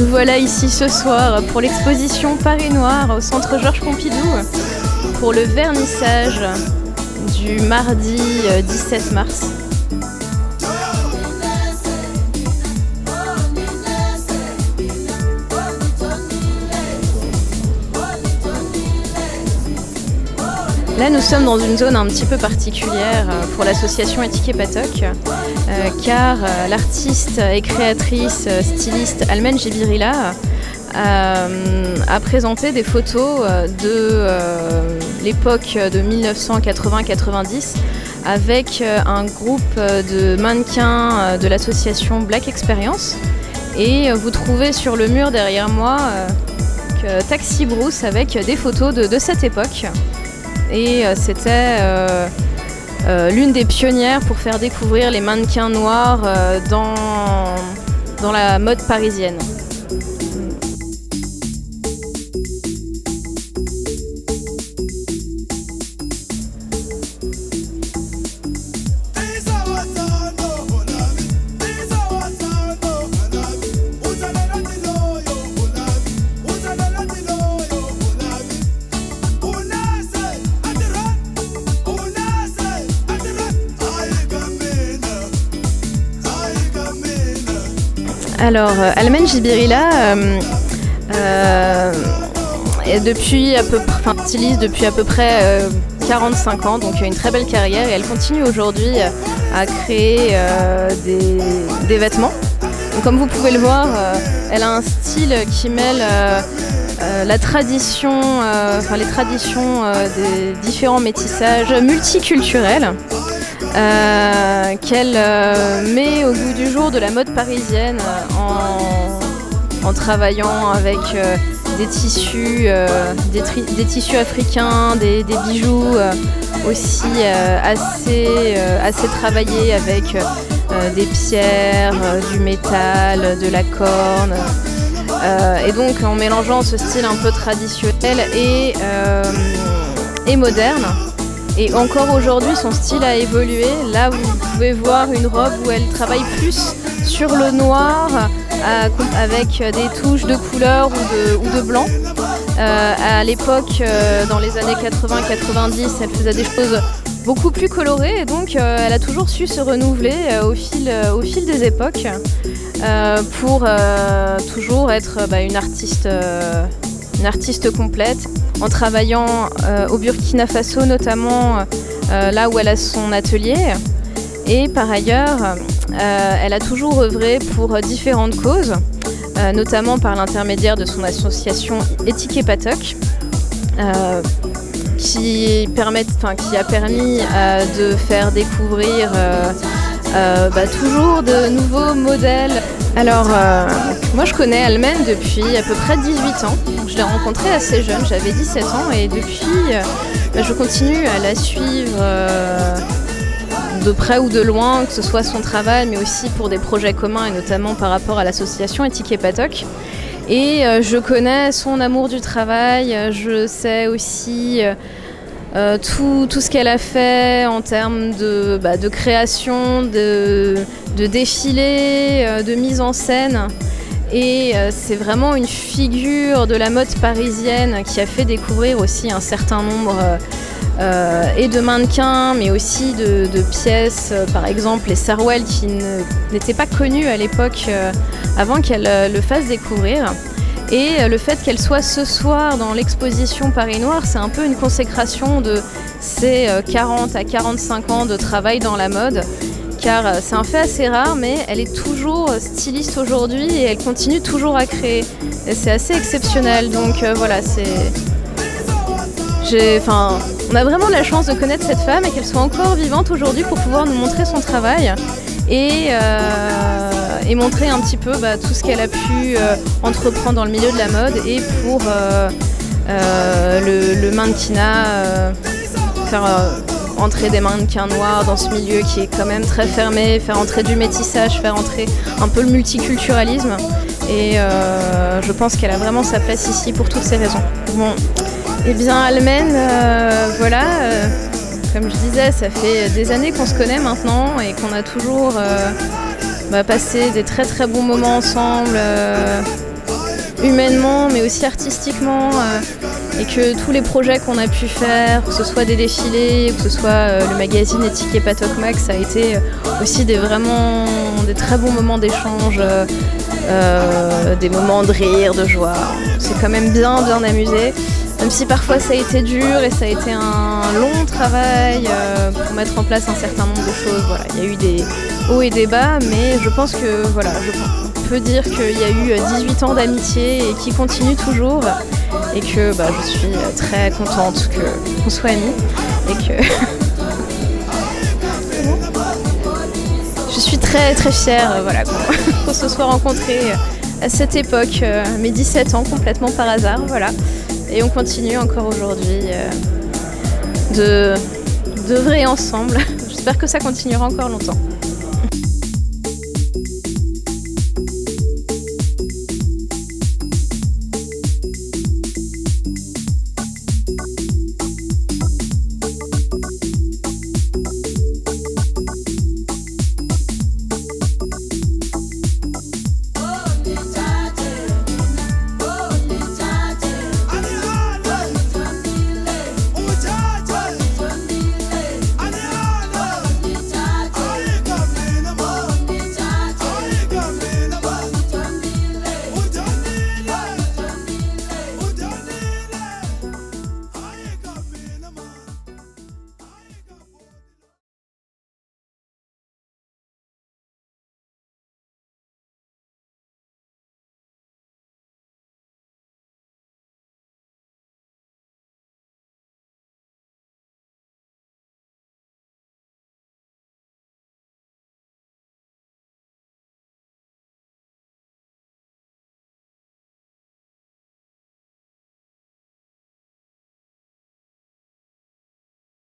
Nous voilà ici ce soir pour l'exposition Paris Noir au Centre Georges Pompidou pour le vernissage du mardi 17 mars. Là, nous sommes dans une zone un petit peu particulière pour l'association Éthique et Patoc, car l'artiste et créatrice styliste Almen Jibirila a présenté des photos de l'époque de 1980-90 avec un groupe de mannequins de l'association Black Experience. Et vous trouvez sur le mur derrière moi Taxi Brousse avec des photos de cette époque. Et c'était l'une des pionnières pour faire découvrir les mannequins noirs dans la mode parisienne. Alors, Almen Jibirila stylise depuis à peu près 45 ans, donc une très belle carrière, et elle continue aujourd'hui à créer des vêtements. Donc, comme vous pouvez le voir, elle a un style qui mêle la tradition, les traditions des différents métissages multiculturels. Qu'elle met au goût du jour de la mode parisienne en travaillant avec des tissus africains, des bijoux aussi assez travaillés avec des pierres, du métal, de la corne. Et donc en mélangeant ce style un peu traditionnel et moderne. Et encore aujourd'hui, son style a évolué. Là, vous pouvez voir une robe où elle travaille plus sur le noir, avec des touches de couleur ou de blanc. À l'époque, dans les années 80-90, elle faisait des choses beaucoup plus colorées. Et donc, elle a toujours su se renouveler au fil des époques pour toujours être une artiste complète, en travaillant au Burkina Faso notamment, là où elle a son atelier. Et par ailleurs, elle a toujours œuvré pour différentes causes, notamment par l'intermédiaire de son association Éthique et Patoc, qui a permis de faire découvrir toujours de nouveaux modèles. Alors, moi je connais Almen depuis à peu près 18 ans. Je l'ai rencontrée assez jeune, j'avais 17 ans, et depuis, je continue à la suivre de près ou de loin, que ce soit son travail, mais aussi pour des projets communs, et notamment par rapport à l'association Éthique et Patoc. Et je connais son amour du travail, je sais aussi tout ce qu'elle a fait en termes de création, de défilés, de mise en scène. Et c'est vraiment une figure de la mode parisienne qui a fait découvrir aussi un certain nombre et de mannequins, mais aussi de pièces, par exemple les sarouels qui n'étaient pas connues à l'époque avant qu'elle le fasse découvrir. Et le fait qu'elle soit ce soir dans l'exposition Paris Noir, c'est un peu une consécration de ses 40 à 45 ans de travail dans la mode, car c'est un fait assez rare, mais elle est toujours styliste aujourd'hui et elle continue toujours à créer. Et c'est assez exceptionnel, donc on a vraiment la chance de connaître cette femme et qu'elle soit encore vivante aujourd'hui pour pouvoir nous montrer son travail et montrer un petit peu tout ce qu'elle a pu entreprendre dans le milieu de la mode et pour le mannequinat, faire entrer des mannequins noirs dans ce milieu qui est quand même très fermé, faire entrer du métissage, faire entrer un peu le multiculturalisme. Et je pense qu'elle a vraiment sa place ici pour toutes ces raisons. Bon, eh bien Almen, comme je disais, ça fait des années qu'on se connaît maintenant et qu'on a toujours passé des très très bons moments ensemble. humainement, mais aussi artistiquement. Et que tous les projets qu'on a pu faire, que ce soit des défilés, que ce soit le magazine Ethique et Patokmak, ça a été aussi vraiment des très bons moments d'échange, des moments de rire, de joie. On s'est quand même bien amusé, même si parfois ça a été dur et ça a été un long travail pour mettre en place un certain nombre de choses. Voilà, il y a eu des hauts et des bas, mais je pense que on peut dire qu'il y a eu 18 ans d'amitié et qui continue toujours. Et que je suis très contente qu'on soit amis et que je suis très très fière qu'on se soit rencontrés à cette époque, mes 17 ans complètement par hasard, voilà. Et on continue encore aujourd'hui d'œuvrer ensemble. J'espère que ça continuera encore longtemps.